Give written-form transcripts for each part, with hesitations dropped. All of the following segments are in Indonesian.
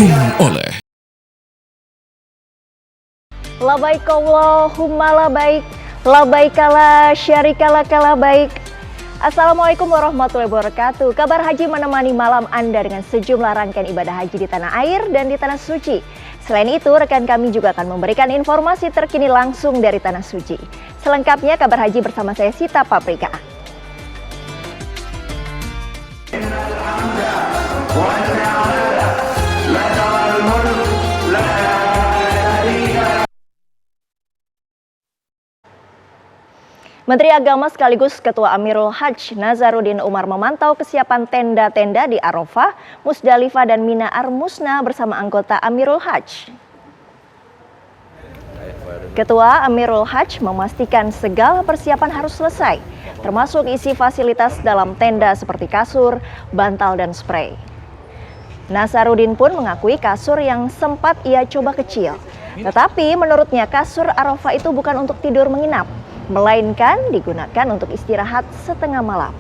didukung oleh Labaik Allahumma labaik, labaikala syarikala kalabaik. Assalamualaikum warahmatullahi wabarakatuh. Kabar Haji menemani malam Anda dengan sejumlah rangkaian ibadah haji di tanah air dan di tanah suci. Selain itu, rekan kami juga akan memberikan informasi terkini langsung dari tanah suci. Selengkapnya kabar haji bersama saya Sita Paprika. Menteri Agama sekaligus Ketua Amirul Hajj Nazaruddin Umar memantau kesiapan tenda-tenda di Arafah, Musdalifah dan Mina Ar-Musna bersama anggota Amirul Hajj. Ketua Amirul Hajj memastikan segala persiapan harus selesai, termasuk isi fasilitas dalam tenda seperti kasur, bantal dan spray. Nazaruddin pun mengakui kasur yang sempat ia coba kecil, tetapi menurutnya kasur Arafah itu bukan untuk tidur menginap, melainkan digunakan untuk istirahat setengah malam.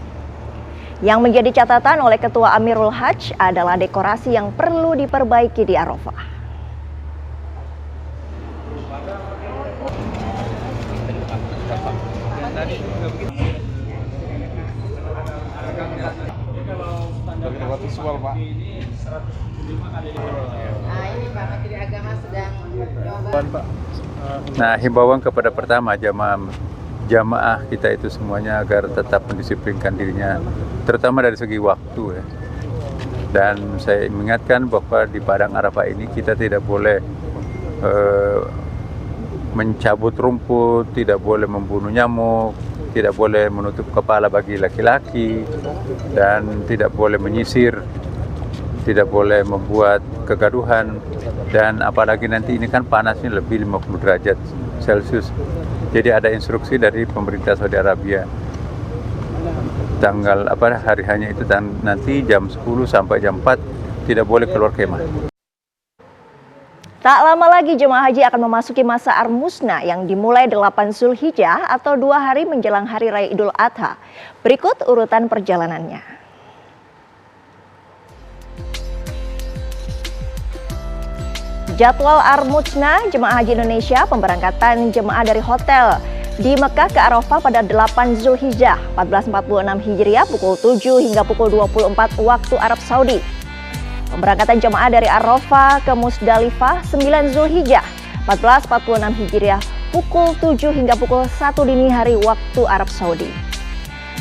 Yang menjadi catatan oleh Ketua Amirul Hajj adalah dekorasi yang perlu diperbaiki di Arafah. Visual, Pak. Ini Pak Menteri Agama sedang Nah, himbauan kepada pertama jamaah kita itu semuanya agar tetap mendisiplinkan dirinya, terutama dari segi waktu ya. Dan saya mengingatkan bahwa di Padang Arafah ini kita tidak boleh mencabut rumput, tidak boleh membunuh nyamuk, tidak boleh menutup kepala bagi laki-laki, dan tidak boleh menyisir, tidak boleh membuat kegaduhan, dan apalagi nanti ini kan panasnya lebih 50 derajat Celcius. Jadi ada instruksi dari pemerintah Saudi Arabia. Hari hanya itu, dan nanti jam 10 sampai jam 4 tidak boleh keluar kemah. Tak lama lagi jemaah haji akan memasuki masa Ar-Musna yang dimulai 8 Zulhijjah atau 2 hari menjelang Hari Raya Idul Adha. Berikut urutan perjalanannya. Jadwal Ar-Musna jemaah haji Indonesia, pemberangkatan jemaah dari hotel di Mekah ke Arafah pada 8 Zulhijjah 1446 Hijriah pukul 7 hingga pukul 24 waktu Arab Saudi. Pemberangkatan jemaah dari Arafah ke Musdalifah 9 Zulhijjah 1446 Hijriah pukul 7 hingga pukul 1 dini hari waktu Arab Saudi.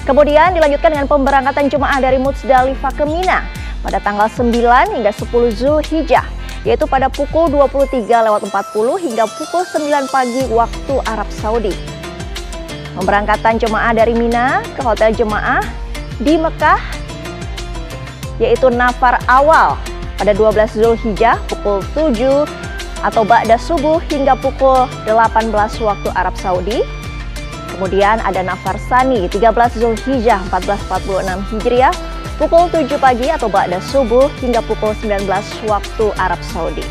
Kemudian dilanjutkan dengan pemberangkatan jemaah dari Musdalifah ke Mina pada tanggal 9 hingga 10 Zulhijjah, yaitu pada pukul 23:40 hingga pukul 9 pagi waktu Arab Saudi. Pemberangkatan jemaah dari Mina ke hotel jemaah di Mekah yaitu nafar awal pada 12 Zulhijjah pukul 7 atau ba'da subuh hingga pukul 18 waktu Arab Saudi. Kemudian ada nafar sani 13 Zulhijjah 1446 Hijriah pukul 7 pagi atau ba'da subuh hingga pukul 19 waktu Arab Saudi.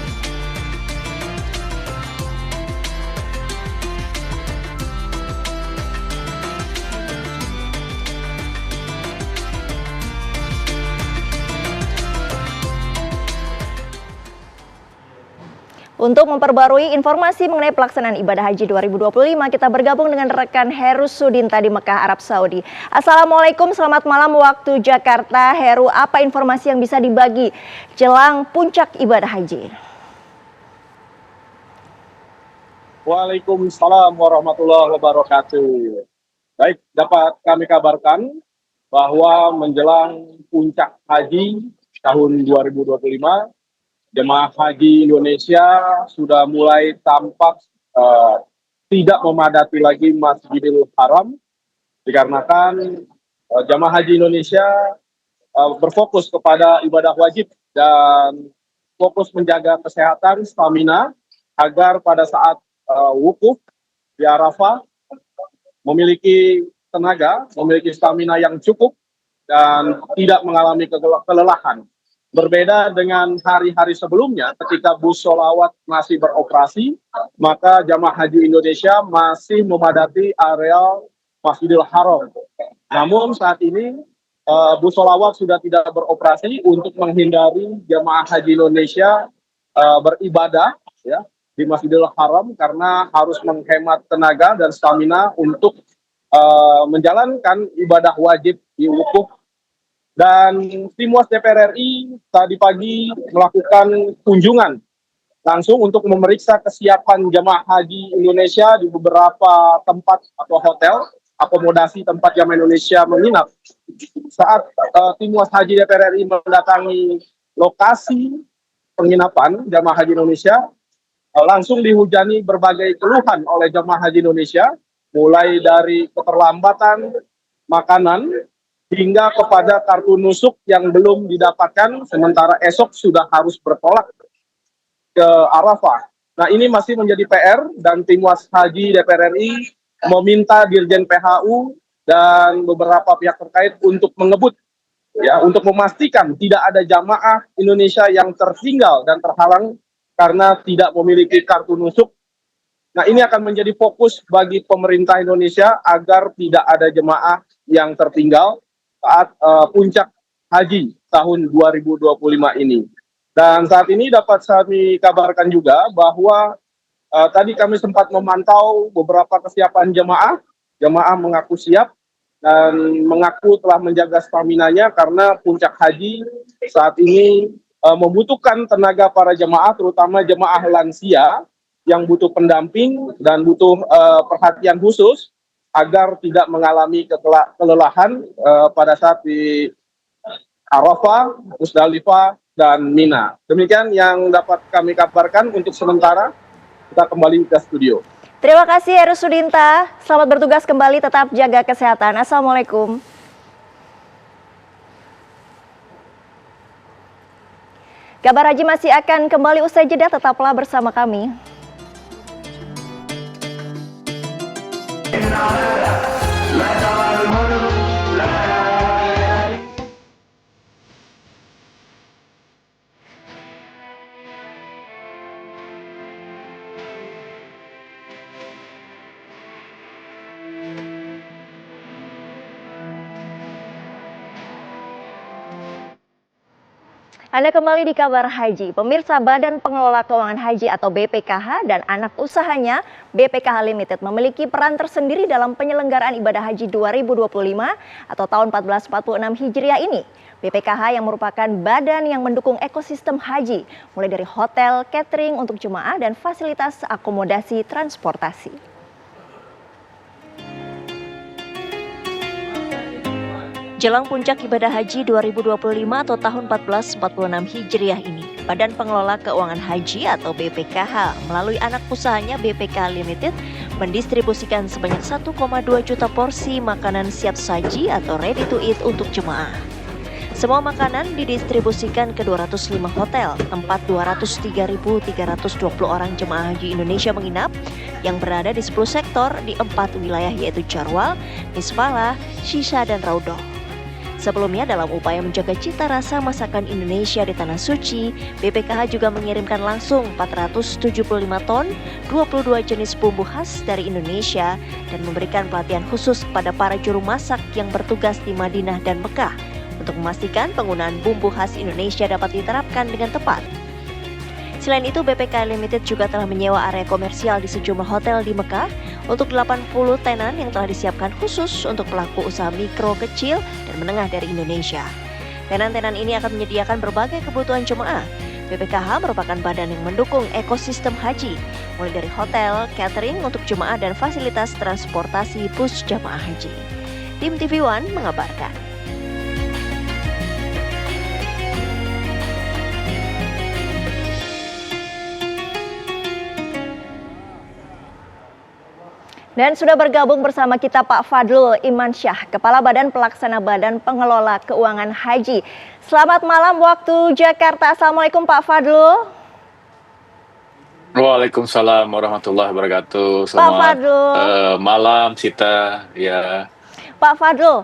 Untuk memperbarui informasi mengenai pelaksanaan ibadah haji 2025, kita bergabung dengan rekan Heru Sudinta di Mekah, Arab Saudi. Assalamualaikum, selamat malam waktu Jakarta. Heru, apa informasi yang bisa dibagi jelang puncak ibadah haji? Waalaikumsalam warahmatullahi wabarakatuh. Baik, dapat kami kabarkan bahwa menjelang puncak haji tahun 2025, jemaah haji Indonesia sudah mulai tampak tidak memadati lagi Masjidil Haram, dikarenakan jemaah haji Indonesia berfokus kepada ibadah wajib dan fokus menjaga kesehatan, stamina, agar pada saat wukuf di Arafah memiliki tenaga, memiliki stamina yang cukup dan tidak mengalami kelelahan. Berbeda dengan hari-hari sebelumnya ketika bus sholawat masih beroperasi, maka jamaah haji Indonesia masih memadati area Masjidil Haram. Namun saat ini bus sholawat sudah tidak beroperasi untuk menghindari jamaah haji Indonesia beribadah ya di Masjidil Haram karena harus menghemat tenaga dan stamina untuk menjalankan ibadah wajib di wukuf. Dan Timuas DPR RI tadi pagi melakukan kunjungan langsung untuk memeriksa kesiapan jemaah haji Indonesia di beberapa tempat atau hotel akomodasi tempat jemaah Indonesia menginap. Saat Timuas Haji DPR RI mendatangi lokasi penginapan jemaah haji Indonesia, langsung dihujani berbagai keluhan oleh jemaah haji Indonesia, mulai dari keterlambatan makanan hingga kepada kartu nusuk yang belum didapatkan, sementara esok sudah harus bertolak ke Arafah. Nah, ini masih menjadi PR dan Timuas Haji DPR RI meminta Dirjen PHU dan beberapa pihak terkait untuk mengebut ya, untuk memastikan tidak ada jamaah Indonesia yang tertinggal dan terhalang karena tidak memiliki kartu nusuk. Nah, ini akan menjadi fokus bagi pemerintah Indonesia agar tidak ada jemaah yang tertinggal saat puncak haji tahun 2025 ini. Dan saat ini dapat kami kabarkan juga bahwa tadi kami sempat memantau beberapa kesiapan jemaah. Jemaah mengaku siap dan mengaku telah menjaga staminanya karena puncak haji saat ini membutuhkan tenaga para jemaah, terutama jemaah lansia yang butuh pendamping dan butuh perhatian khusus agar tidak mengalami kelelahan pada saat di Arafah, Musdalifah, dan Mina. Demikian yang dapat kami kabarkan untuk sementara. Kita kembali ke studio. Terima kasih Heru Sudinta. Selamat bertugas kembali, tetap jaga kesehatan. Assalamualaikum. Kabar Haji masih akan kembali usai jeda, tetaplah bersama kami. Anda kembali di Kabar Haji. Pemirsa, Badan Pengelola Keuangan Haji atau BPKH dan anak usahanya BPKH Limited memiliki peran tersendiri dalam penyelenggaraan ibadah haji 2025 atau tahun 1446 Hijriah ini. BPKH yang merupakan badan yang mendukung ekosistem haji, mulai dari hotel, catering untuk jemaah, dan fasilitas akomodasi transportasi. Jelang puncak ibadah haji 2025 atau tahun 1446 Hijriah ini, Badan Pengelola Keuangan Haji atau BPKH melalui anak usahanya BPKH Limited mendistribusikan sebanyak 1,2 juta porsi makanan siap saji atau ready to eat untuk jemaah. Semua makanan didistribusikan ke 205 hotel, tempat 203.320 orang jemaah haji Indonesia menginap yang berada di 10 sektor di 4 wilayah yaitu Jarwal, Misfalah, Shisha, dan Raudoh. Sebelumnya, dalam upaya menjaga cita rasa masakan Indonesia di Tanah Suci, BPKH juga mengirimkan langsung 475 ton, 22 jenis bumbu khas dari Indonesia, dan memberikan pelatihan khusus kepada para juru masak yang bertugas di Madinah dan Mekah untuk memastikan penggunaan bumbu khas Indonesia dapat diterapkan dengan tepat. Selain itu, BPKH Limited juga telah menyewa area komersial di sejumlah hotel di Mekah untuk 80 tenan yang telah disiapkan khusus untuk pelaku usaha mikro, kecil, dan menengah dari Indonesia. Tenan-tenan ini akan menyediakan berbagai kebutuhan jemaah. BPKH merupakan badan yang mendukung ekosistem haji, mulai dari hotel, catering untuk jemaah, dan fasilitas transportasi bus jemaah haji. Tim TV One mengabarkan. Dan sudah bergabung bersama kita Pak Fadlul Imansyah, Kepala Badan Pelaksana Badan Pengelola Keuangan Haji. Selamat malam waktu Jakarta. Assalamualaikum Pak Fadlul. Waalaikumsalam warahmatullahi wabarakatuh. Pak Fadlul. Malam Sita. Ya. Pak Fadlul,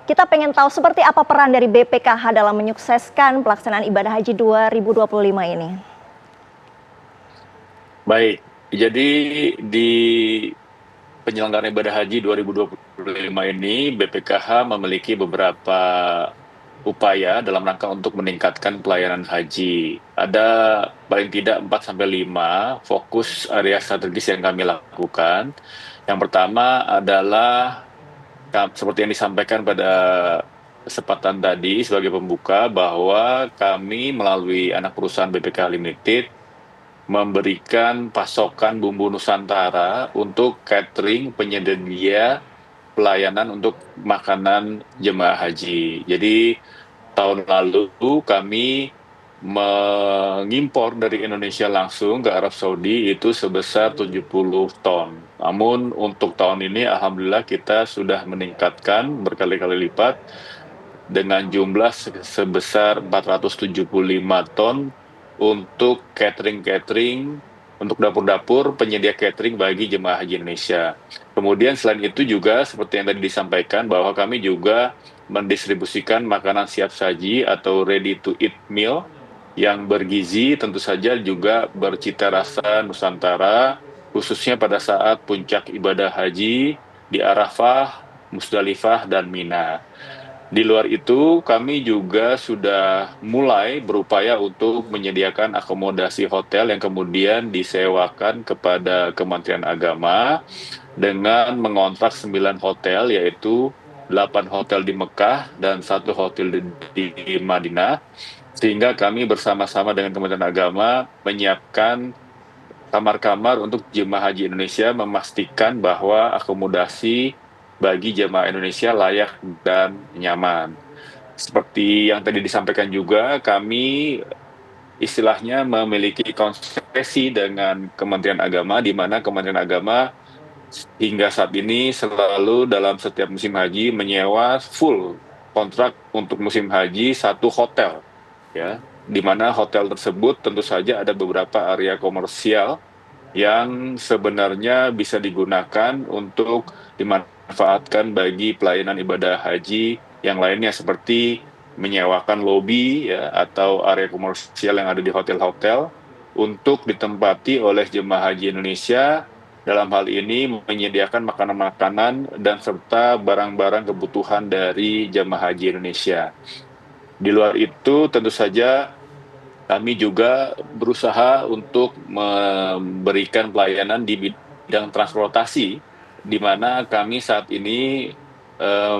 kita pengen tahu seperti apa peran dari BPKH dalam menyukseskan pelaksanaan ibadah haji 2025 ini. Baik, jadi di penyelenggaraan ibadah haji 2025 ini BPKH memiliki beberapa upaya dalam rangka untuk meningkatkan pelayanan haji. Ada paling tidak 4 sampai 5 fokus area strategis yang kami lakukan. Yang pertama adalah seperti yang disampaikan pada kesempatan tadi sebagai pembuka bahwa kami melalui anak perusahaan BPK Limited memberikan pasokan bumbu Nusantara untuk catering penyedia pelayanan untuk makanan jemaah haji. Jadi tahun lalu kami mengimpor dari Indonesia langsung ke Arab Saudi itu sebesar 70 ton. Namun untuk tahun ini alhamdulillah kita sudah meningkatkan berkali-kali lipat dengan jumlah sebesar 475 ton untuk catering-catering, untuk dapur-dapur penyedia catering bagi jemaah haji Indonesia. Kemudian selain itu juga seperti yang tadi disampaikan bahwa kami juga mendistribusikan makanan siap saji atau ready to eat meal yang bergizi, tentu saja juga bercita rasa Nusantara, khususnya pada saat puncak ibadah haji di Arafah, Musdalifah, dan Mina. Di luar itu, kami juga sudah mulai berupaya untuk menyediakan akomodasi hotel yang kemudian disewakan kepada Kementerian Agama dengan mengontrak 9 hotel, yaitu 8 hotel di Mekah dan 1 hotel di Madinah, sehingga kami bersama-sama dengan Kementerian Agama menyiapkan kamar-kamar untuk jemaah haji Indonesia, memastikan bahwa akomodasi bagi jemaah Indonesia layak dan nyaman. Seperti yang tadi disampaikan juga, kami istilahnya memiliki konsesi dengan Kementerian Agama, di mana Kementerian Agama hingga saat ini selalu dalam setiap musim haji menyewa full kontrak untuk musim haji 1 hotel, ya, di mana hotel tersebut tentu saja ada beberapa area komersial yang sebenarnya bisa digunakan untuk dimanfaatkan bagi pelayanan ibadah haji yang lainnya, seperti menyewakan lobi, ya, atau area komersial yang ada di hotel-hotel untuk ditempati oleh jemaah haji Indonesia, dalam hal ini menyediakan makanan-makanan dan serta barang-barang kebutuhan dari jemaah haji Indonesia. Di luar itu tentu saja kami juga berusaha untuk memberikan pelayanan di bidang transportasi, di mana kami saat ini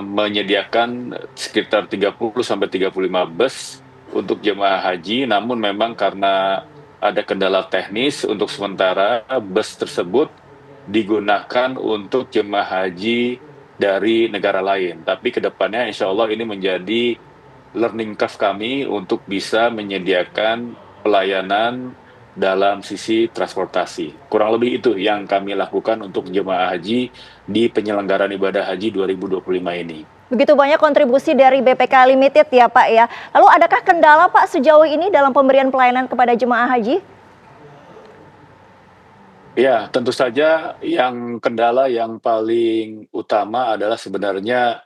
menyediakan sekitar 30-35 bus untuk jemaah haji, namun memang karena ada kendala teknis, untuk sementara bus tersebut digunakan untuk jemaah haji dari negara lain. Tapi kedepannya insya Allah ini menjadi learning curve kami untuk bisa menyediakan pelayanan dalam sisi transportasi. Kurang lebih itu yang kami lakukan untuk jemaah haji di penyelenggaraan ibadah haji 2025 ini. Begitu banyak kontribusi dari BPK Limited ya Pak ya. Lalu adakah kendala Pak sejauh ini dalam pemberian pelayanan kepada jemaah haji? Ya, tentu saja yang kendala yang paling utama adalah sebenarnya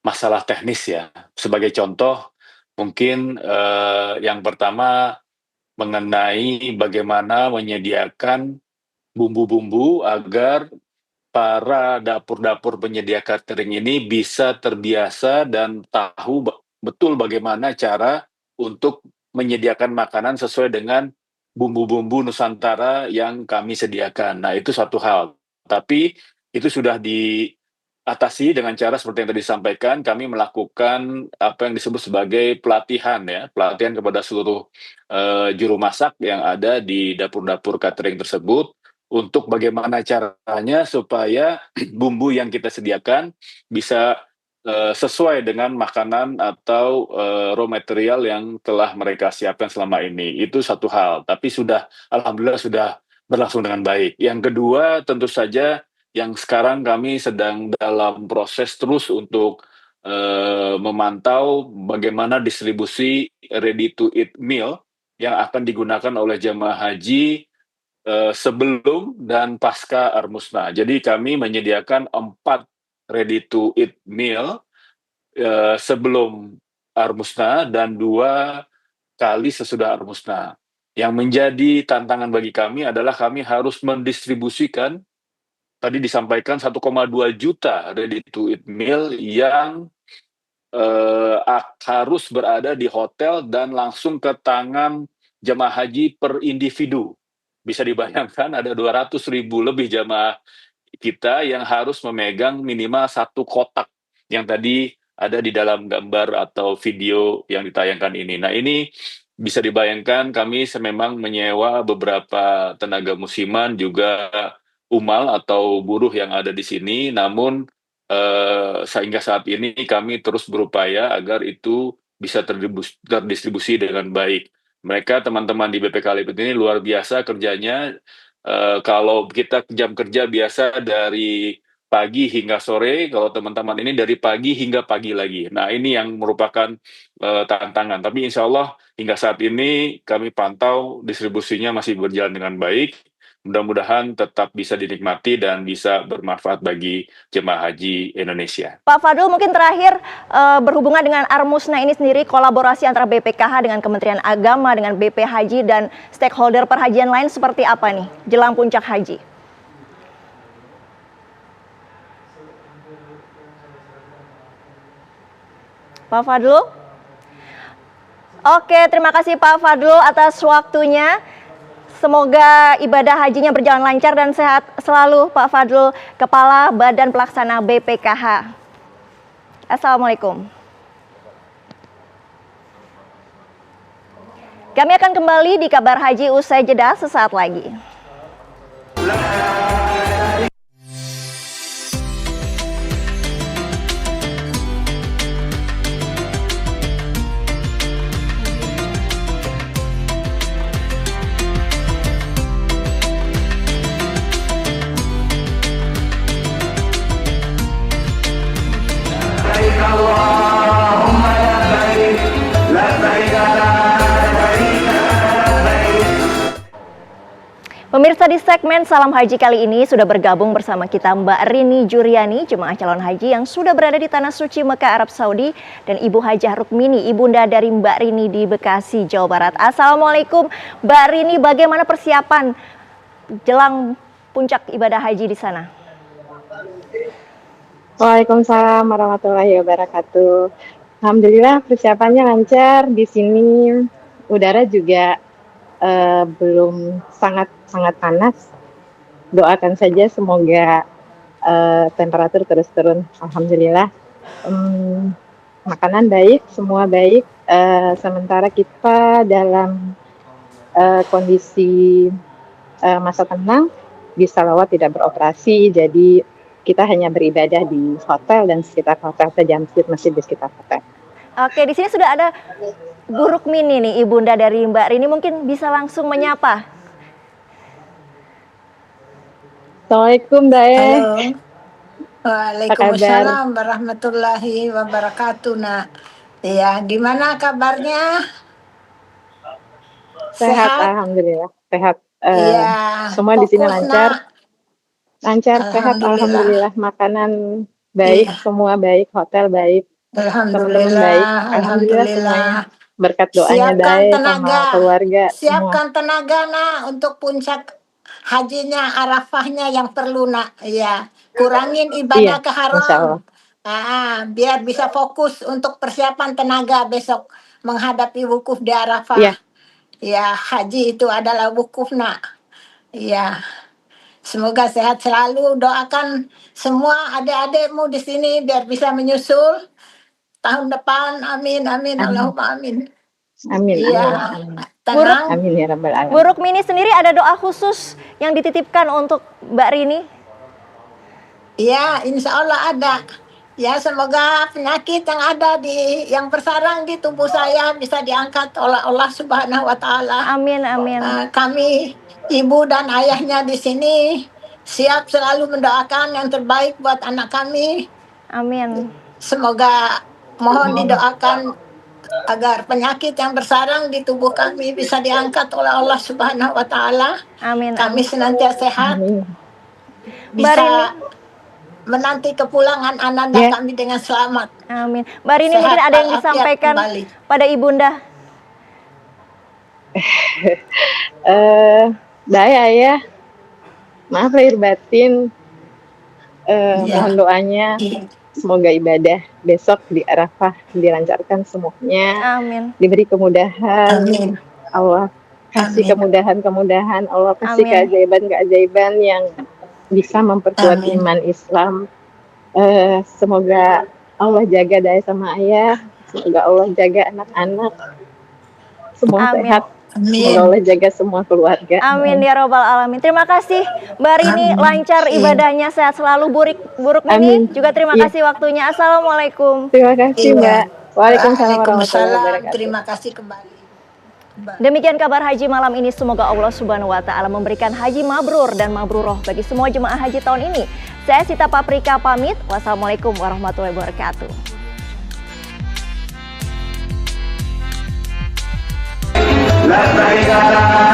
masalah teknis, ya. Sebagai contoh, mungkin yang pertama mengenai bagaimana menyediakan bumbu-bumbu agar para dapur-dapur penyedia catering ini bisa terbiasa dan tahu betul bagaimana cara untuk menyediakan makanan sesuai dengan bumbu-bumbu Nusantara yang kami sediakan. Nah, itu satu hal. Tapi itu sudah atasi dengan cara seperti yang tadi disampaikan, kami melakukan apa yang disebut sebagai pelatihan, ya, pelatihan kepada seluruh juru masak yang ada di dapur-dapur catering tersebut untuk bagaimana caranya supaya bumbu yang kita sediakan bisa sesuai dengan makanan atau raw material yang telah mereka siapkan selama ini. Itu satu hal, tapi alhamdulillah sudah berlangsung dengan baik. Yang kedua, tentu saja yang sekarang kami sedang dalam proses terus untuk memantau bagaimana distribusi ready to eat meal yang akan digunakan oleh jemaah haji sebelum dan pasca Armusna. Jadi kami menyediakan 4 ready to eat meal sebelum Armusna dan 2 kali sesudah Armusna. Yang menjadi tantangan bagi kami adalah kami harus mendistribusikan, tadi disampaikan 1,2 juta ready to eat meal yang harus berada di hotel dan langsung ke tangan jemaah haji per individu. Bisa dibayangkan ada 200.000 lebih jemaah kita yang harus memegang minimal satu kotak yang tadi ada di dalam gambar atau video yang ditayangkan ini. Nah, ini bisa dibayangkan kami memang menyewa beberapa tenaga musiman juga umal atau buruh yang ada di sini, namun sehingga saat ini kami terus berupaya agar itu bisa terdistribusi dengan baik. Mereka teman-teman di BPK Liput ini luar biasa kerjanya. Kalau kita jam kerja biasa dari pagi hingga sore, kalau teman-teman ini dari pagi hingga pagi lagi. Nah, ini yang merupakan tantangan. Tapi insya Allah hingga saat ini kami pantau distribusinya masih berjalan dengan baik. Mudah-mudahan tetap bisa dinikmati dan bisa bermanfaat bagi jemaah haji Indonesia. Pak Fadul, mungkin terakhir berhubungan dengan Armusna ini sendiri, kolaborasi antara BPKH dengan Kementerian Agama, dengan BP Haji dan stakeholder perhajian lain seperti apa nih jelang puncak haji? Pak Fadul? Oke, terima kasih Pak Fadul atas waktunya. Semoga ibadah hajinya berjalan lancar dan sehat selalu Pak Fadul, Kepala Badan Pelaksana BPKH. Assalamualaikum. Kami akan kembali di Kabar Haji usai jeda sesaat lagi. Pemirsa, di segmen Salam Haji kali ini sudah bergabung bersama kita Mbak Rini Juriani, jemaah calon haji yang sudah berada di Tanah Suci Mekah, Arab Saudi, dan Ibu Hajah Rukmini, ibunda dari Mbak Rini di Bekasi, Jawa Barat. Assalamualaikum Mbak Rini, bagaimana persiapan jelang puncak ibadah haji di sana? Waalaikumsalam warahmatullahi wabarakatuh. Alhamdulillah persiapannya lancar. Di sini udara juga belum sangat panas. Doakan saja semoga temperatur terus turun. Alhamdulillah. Makanan baik, semua baik. Sementara kita dalam kondisi masa tenang, di Salawat tidak beroperasi, jadi kita hanya beribadah di hotel dan sekitar hotel saja, masjid di sekitar hotel. Oke, di sini sudah ada Bu Rukmini nih, ibunda dari Mbak Rini, mungkin bisa langsung menyapa. Assalamualaikum, Dae. Halo. Waalaikumsalam warahmatullahi wabarakatuh, Nak. Ya, gimana kabarnya? Sehat, alhamdulillah. Sehat. Iya. Semua di sini lancar. Nak. Lancar, sehat, alhamdulillah. Makanan baik, iya. Semua baik, hotel baik. Alhamdulillah, baik. Alhamdulillah. Berkat doanya Dae sama keluarga. Siapkan semua tenaga, Nak, untuk puncak hajinya, Arafahnya yang perlu, Nak. Ya, kurangin ibadah ke haram. Biar bisa fokus untuk persiapan tenaga besok menghadapi wukuf di Arafah. Iya. Ya, haji itu adalah wukuf, Nak. Iya. Semoga sehat selalu. Doakan semua adik-adikmu di sini biar bisa menyusul tahun depan. Amin, amin, Allahumma amin. Amin. Iya. Tenang. Amin ya rabbal alamin. Bu Rukmini sendiri ada doa khusus yang dititipkan untuk Mbak Rini? Iya, insya Allah ada. Ya, semoga penyakit yang ada yang bersarang di tubuh saya bisa diangkat oleh Allah Subhanahu wa taala. Amin, amin. Kami ibu dan ayahnya di sini siap selalu mendoakan yang terbaik buat anak kami. Amin. Semoga mohon didoakan agar penyakit yang bersarang di tubuh kami bisa diangkat oleh Allah Subhanahu wa taala. Amin. Kami senantiasa sehat. Bisa menanti kepulangan ananda kami dengan selamat. Amin. Mbak Rini, mungkin ada yang disampaikan pada ibunda? Daya ya, maaf lahir batin, mohon doanya semoga ibadah besok di Arafah dilancarkan semuanya. Amin. Diberi kemudahan. Amin. Allah kasih Amin. kemudahan. Allah kasih Amin. keajaiban-keajaiban yang bisa memperkuat Amin. iman Islam. Semoga Allah jaga Daya sama Ayah. Semoga Allah jaga anak-anak. Semua Amin. sehat. Amin. Semoga Allah jaga semua keluarga. Amin ya robbal alamin. Terima kasih Mbak Rini, Amin. lancar ibadahnya, sehat selalu. Buruk Mimi Amin. juga terima Iya. kasih waktunya. Assalamualaikum. Terima kasih Iya. Mbak. Waalaikumsalam warahmatullahi Waalaikumsalam. wabarakatuh. Terima kasih kembali. Mbak. Demikian kabar haji malam ini. Semoga Allah Subhanahu wa taala memberikan haji mabrur dan mabruroh bagi semua jemaah haji tahun ini. Saya Sita Paprika pamit. Wassalamualaikum warahmatullahi wabarakatuh. La